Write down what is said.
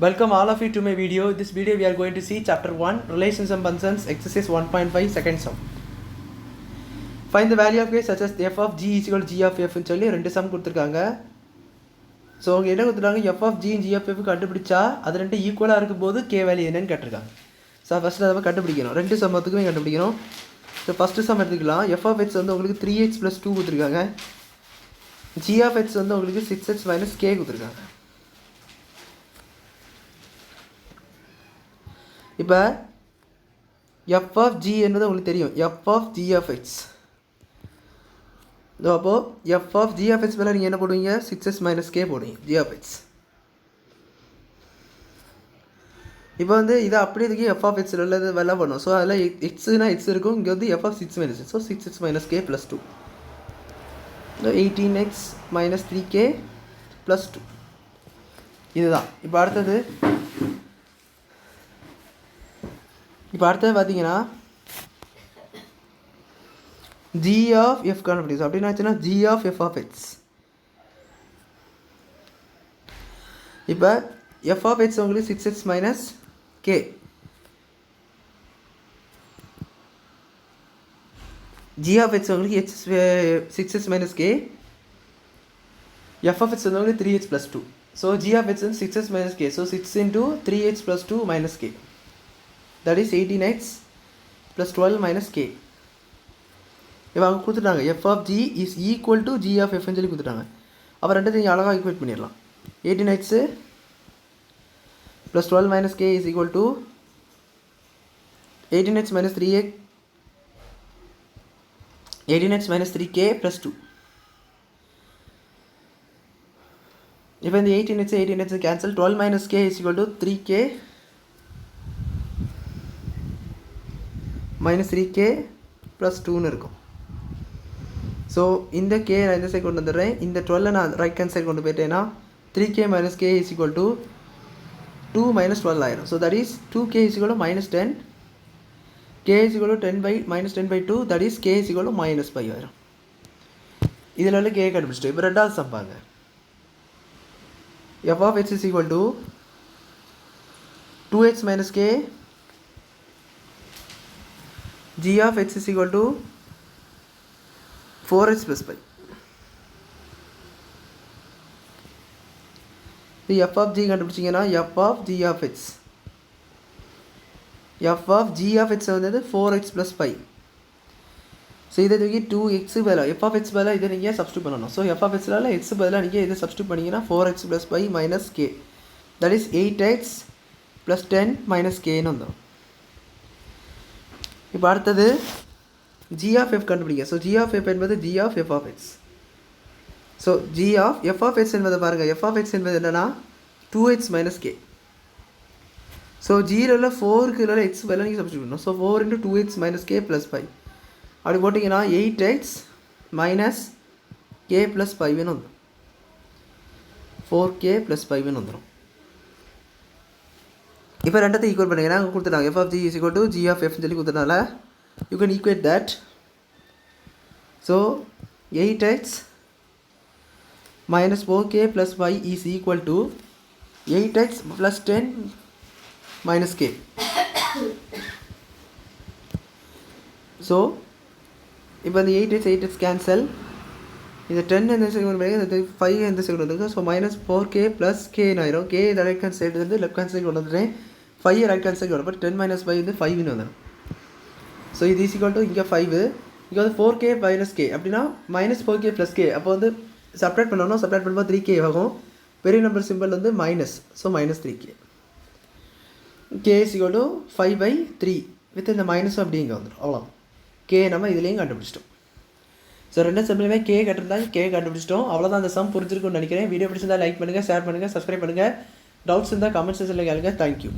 Welcome all of you to my video. This video we are going to see chapter 1 relations and functions exercise 1.5 second sum. Find the value of k such as f of g is equal to g of f ன்னு சொல்லி ரெண்டு some கொடுத்துருக்காங்க. So அவங்க என்ன கொடுத்துருக்காங்க, f of g and g of f கண்டுபிடிச்சா அது ரெண்டு ஈக்குவலாக இருக்கும்போது k வேல்யூ என்னன்னு கேட்டிருக்காங்க. ஸோ ஃபஸ்ட்டு அதை கண்டுபிடிக்கணும், ரெண்டு சமத்துக்குமே கண்டுபிடிக்கணும். ஸோ ஃபஸ்ட்டு சம் எடுத்துக்கலாம். f of x வந்து உங்களுக்கு 3x + 2 கொடுத்துருக்காங்க. g of x வந்து உங்களுக்கு 6x - k கொடுத்துருக்காங்க. இப்போ f of g என்பது உங்களுக்கு தெரியும், f of g of x. அப்போது f of g of x மேலே நீங்கள் என்ன போடுவீங்க, 6x - k போடுவீங்க g of x. இப்போ வந்து இதை அப்படியே இதுக்கு f of x உள்ளது வெலை பண்ணும். ஸோ அதில் எக்ஸ்னா எக்ஸ் இருக்கும், இங்கே வந்து f of 6 - so 6x - k + 2. 18x - 3k + 2 இதுதான். இப்போ அடுத்தது பார்த்தீங்கன்னா g of f கண்டுபிடிக்கும். அப்படின்னா ஆச்சுன்னா g of f of x. இப்போ f of x உங்களுக்கு 6x - k, g of x உங்களுக்கு 6x - k, f of x வந்து உங்களுக்கு 3x + 2. So g of x வந்து 6x - k, so 6 × 3x + 2 - k, that is 18x + 12 - k. இப்போ அவங்க கொடுத்துட்டாங்க f of g is equal to g of f ன்னு சொல்லி கொடுத்துட்டாங்க. அப்போ ரெண்டு நீங்கள் அழகாக ஈக்குவேட் பண்ணிடலாம். 18x + 12 - k is equal to 18x - 3k + 2. இப்போ இந்த 18x cancel, 12 - k is equal to 3k - 3k + 2ன்னு இருக்கும். ஸோ இந்த k நான் இந்த சைடு கொண்டு வந்துடுறேன், இந்த 12 நான் ரைட் ஹேண்ட் சைடு கொண்டு போயிட்டேன்னா 3k - k is equal to 2 - 12 ஆயிரும். So that is 2k is equal to -10, k is equal to -10/2, that is k is equal to -5 ஆயிரும். இதில் உள்ள k கண்டுபிடிச்சிட்டு இப்போ ரெண்டாவது சம் பாருங்க. f of x is equal to 2x - k, g of x is equal to 4x + 5. f of g கண்டுபிடிச்சிங்கன்னா f of g of x, f of g of x வந்து 4x + 5. So இதை தூக்கி 2x பதிலாக f of x பதிலாக இதை நீங்கள் substitute பண்ணணும். So f of x x பதிலாக நீங்கள் இதை சப்ஸ்டியூட் பண்ணிங்கன்னா 4x + 5 - k, that is 8x + 10 - kன்னு வந்துடும். இப்போ அடுத்தது g of f கண்டுபிடிங்க. ஸோ g of f என்பது g of f of x. So g of f of x என்பதை பாருங்கள், f of x என்பது என்னென்னா 2x - k. ஸோ ஜியில் 4க்கு இல்லை x பதிலாக நீங்கள் சப்ஸ்டியூட் பண்ணணும். ஸோ 4 × 2x - k + 5 அப்படி போட்டிங்கன்னா 8x - k + 5ன்னு வந்துடும். 4k + 5ன்னு வந்துடும். இப்போ ரெண்டத்தை ஈக்குவல் பண்ணிங்கன்னா அங்கே கொடுத்துட்டாங்க f of g is equal to g of f சொல்லி கொடுத்தனால you can equate that. So 8x - 4k + 5 is equal to 8x + 10 - k. So இப்போ இந்த 8x கேன்சல், இந்த 10 இந்த சைடு கொண்டு போய் இந்த 5 இந்த சைடு வந்துருக்கு. ஸோ -4k + k ஆயிரும். k ரைட் ஹேண்ட் சைடு வந்து லெஃப்ட் ஹேண்ட் சைடு கொண்டு வந்துடுறேன், 5 ரைட் ஹேண்ட் சைடு வரப்போ 10 - 5 வந்து 5ன்னு வந்துடும். ஸோ இது இஸ் ஈக்குவல் டு இங்கே 5, இங்கே வந்து 4k - k அப்படின்னா -4k + k. அப்போ வந்து செப்ரேட் பண்ணணும், செப்ரேட் பண்ணும்போது 3k ஆகும். பெரிய நம்பர் சிம்பிள் வந்து minus, so -3k. k is equal to 5/3 with இந்த மைனஸும் அப்படி இங்கே வந்துடும். அவ்வளோ k நம்ம இதுலேயும் கண்டுபிடிச்சிட்டோம். ஸோ ரெண்டு சம்லையுமே k கட்டிருந்தாங்க, k கண்டுபிடிச்சிட்டோம். அவ்வளோதான் அந்த சம் புரிஞ்சிருக்குன்னு நினைக்கிறேன். வீடியோ பிடிச்சிருந்தா லைக் பண்ணுங்கள், ஷேர் பண்ணுங்கள், சப்ஸ்கிரைப் பண்ணுங்கள். டவுட்ஸ் இருந்தால் கமெண்ட் செக்ஷனில் கேளுங்க. தேங்க்யூ.